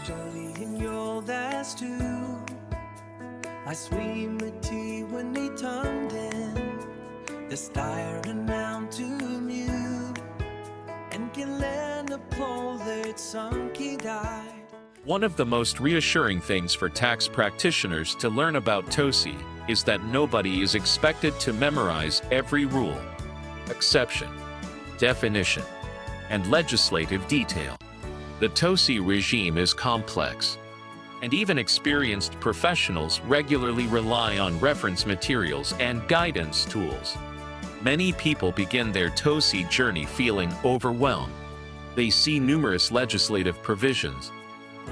studying your last two. I swim med when turned in. The styren down to mute. And can learn the pole that sunk he died. One of the most reassuring things for tax practitioners to learn about TOSI is that nobody is expected to memorize every rule, exception, definition, and legislative detail. The TOSI regime is complex, and even experienced professionals regularly rely on reference materials and guidance tools. Many people begin their TOSI journey feeling overwhelmed. They see numerous legislative provisions,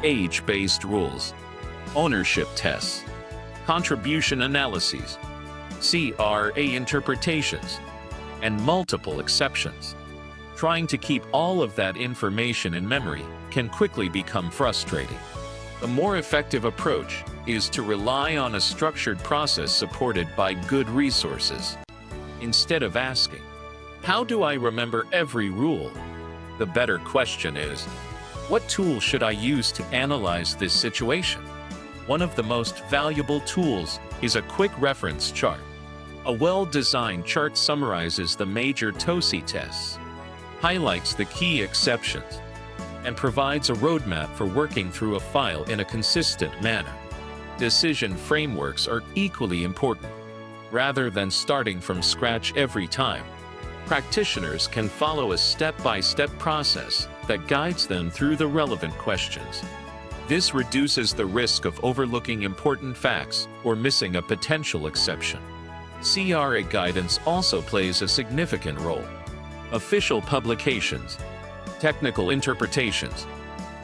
age-based rules, ownership tests, contribution analyses, CRA interpretations, and multiple exceptions. Trying to keep all of that information in memory can quickly become frustrating. The more effective approach is to rely on a structured process supported by good resources. Instead of asking, "How do I remember every rule?" the better question is, "What tool should I use to analyze this situation?" One of the most valuable tools is a quick reference chart. A well-designed chart summarizes the major TOSI tests, highlights the key exceptions, and provides a roadmap for working through a file in a consistent manner. Decision frameworks are equally important. Rather than starting from scratch every time, practitioners can follow a step-by-step process that guides them through the relevant questions. This reduces the risk of overlooking important facts or missing a potential exception. CRA guidance also plays a significant role. Official publications, technical interpretations,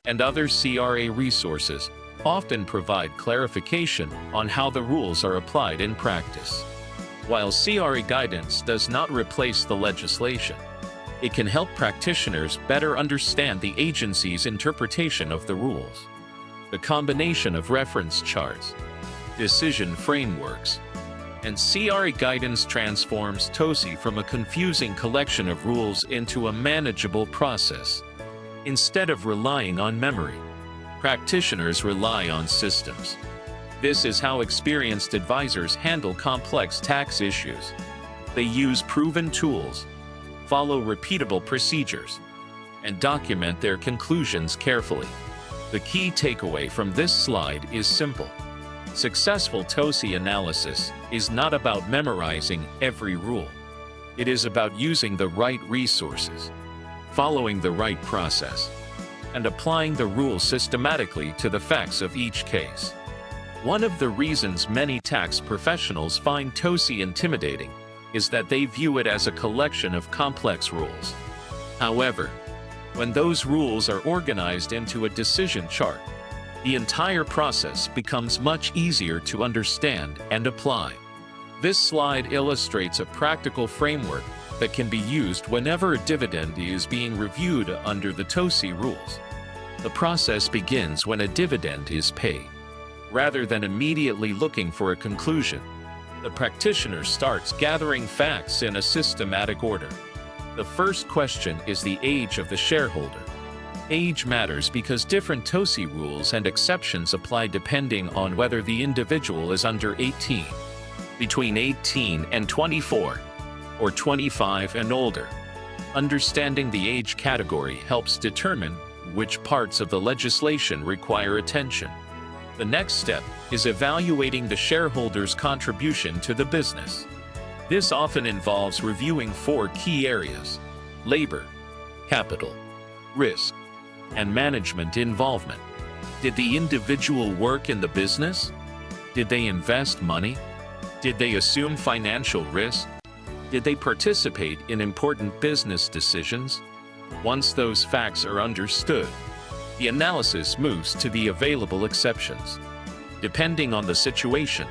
and other CRA resources often provide clarification on how the rules are applied in practice. While CRA guidance does not replace the legislation, it can help practitioners better understand the agency's interpretation of the rules. The combination of reference charts, decision frameworks, and CRA guidance transforms TOSI from a confusing collection of rules into a manageable process. Instead of relying on memory, practitioners rely on systems. This is how experienced advisors handle complex tax issues. They use proven tools, follow repeatable procedures, and document their conclusions carefully. The key takeaway from this slide is simple. Successful TOSI analysis is not about memorizing every rule. It is about using the right resources, following the right process, and applying the rules systematically to the facts of each case. One of the reasons many tax professionals find TOSI intimidating is that they view it as a collection of complex rules. However, when those rules are organized into a decision chart, the entire process becomes much easier to understand and apply. This slide illustrates a practical framework that can be used whenever a dividend is being reviewed under the TOSI rules. The process begins when a dividend is paid. Rather than immediately looking for a conclusion, the practitioner starts gathering facts in a systematic order. The first question is the age of the shareholder. Age matters because different TOSI rules and exceptions apply depending on whether the individual is under 18, between 18 and 24, or 25 and older. Understanding the age category helps determine which parts of the legislation require attention. The next step is evaluating the shareholder's contribution to the business. This often involves reviewing 4 key areas: labor, capital, risk, and management involvement. Did the individual work in the business? Did they invest money? Did they assume financial risk? Did they participate in important business decisions? Once those facts are understood, the analysis moves to the available exceptions. Depending on the situation,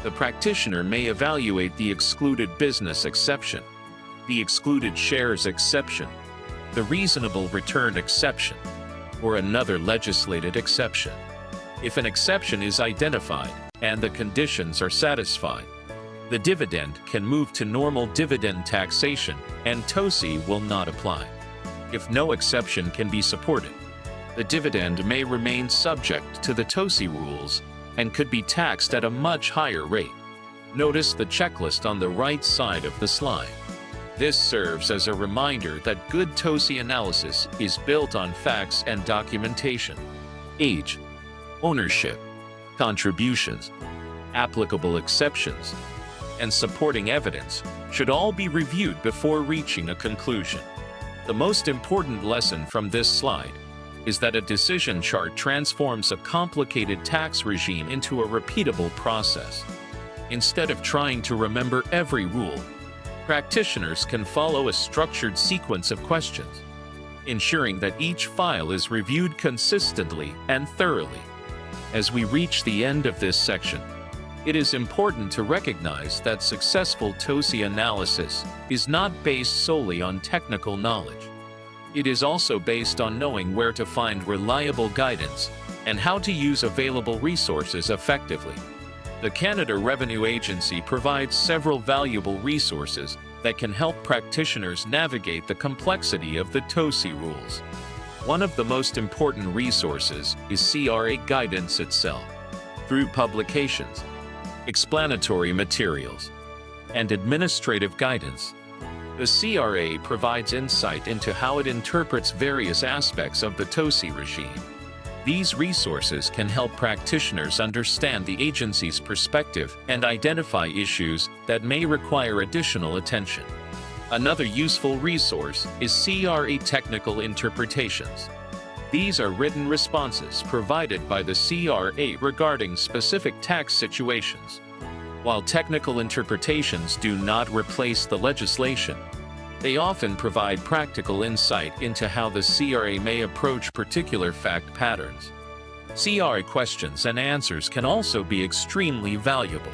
the practitioner may evaluate the excluded business exception, the excluded shares exception, the reasonable return exception, or another legislated exception. If an exception is identified and the conditions are satisfied, the dividend can move to normal dividend taxation and TOSI will not apply. If no exception can be supported, The dividend may remain subject to the TOSI rules and could be taxed at a much higher rate. Notice the checklist on the right side of the slide. This serves as a reminder that good TOSI analysis is built on facts and documentation. Age, ownership, contributions, applicable exceptions, and supporting evidence should all be reviewed before reaching a conclusion. The most important lesson from this slide is that a decision chart transforms a complicated tax regime into a repeatable process. Instead of trying to remember every rule, practitioners can follow a structured sequence of questions, ensuring that each file is reviewed consistently and thoroughly. As we reach the end of this section, it is important to recognize that successful TOSI analysis is not based solely on technical knowledge. It is also based on knowing where to find reliable guidance and how to use available resources effectively. The Canada Revenue Agency provides several valuable resources that can help practitioners navigate the complexity of the TOSI rules. One of the most important resources is CRA guidance itself. Through publications, explanatory materials, and administrative guidance, the CRA provides insight into how it interprets various aspects of the TOSI regime. These resources can help practitioners understand the agency's perspective and identify issues that may require additional attention. Another useful resource is CRA technical interpretations. These are written responses provided by the CRA regarding specific tax situations. While technical interpretations do not replace the legislation, they often provide practical insight into how the CRA may approach particular fact patterns. CRA questions and answers can also be extremely valuable.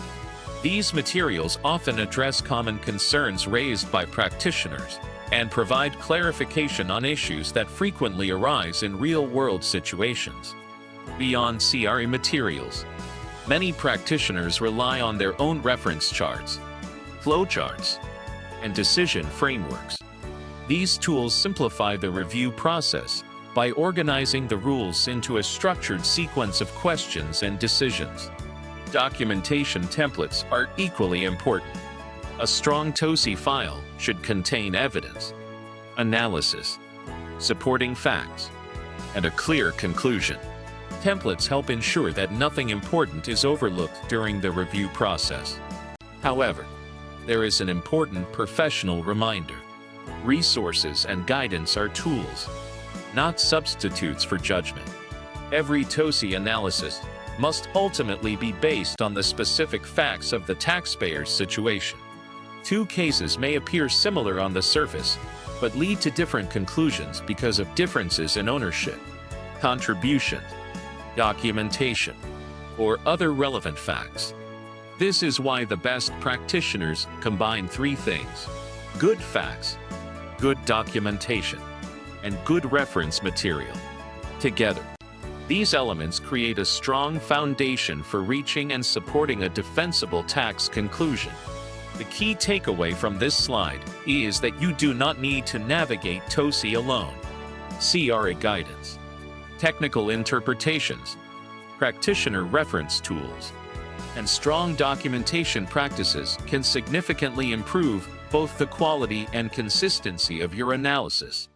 These materials often address common concerns raised by practitioners and provide clarification on issues that frequently arise in real-world situations. Beyond CRA materials, many practitioners rely on their own reference charts, flowcharts, and decision frameworks. These tools simplify the review process by organizing the rules into a structured sequence of questions and decisions. Documentation templates are equally important. A strong TOSI file should contain evidence, analysis, supporting facts, and a clear conclusion. Templates help ensure that nothing important is overlooked during the review process. However, there is an important professional reminder. Resources and guidance are tools, not substitutes for judgment. Every TOSI analysis must ultimately be based on the specific facts of the taxpayer's situation. Two cases may appear similar on the surface, but lead to different conclusions because of differences in ownership, contribution, documentation, or other relevant facts. This is why the best practitioners combine three things: good facts, good documentation, and good reference material. Together, these elements create a strong foundation for reaching and supporting a defensible tax conclusion. The key takeaway from this slide is that you do not need to navigate TOSI alone. CRA guidance, technical interpretations, practitioner reference tools, and strong documentation practices can significantly improve both the quality and consistency of your analysis.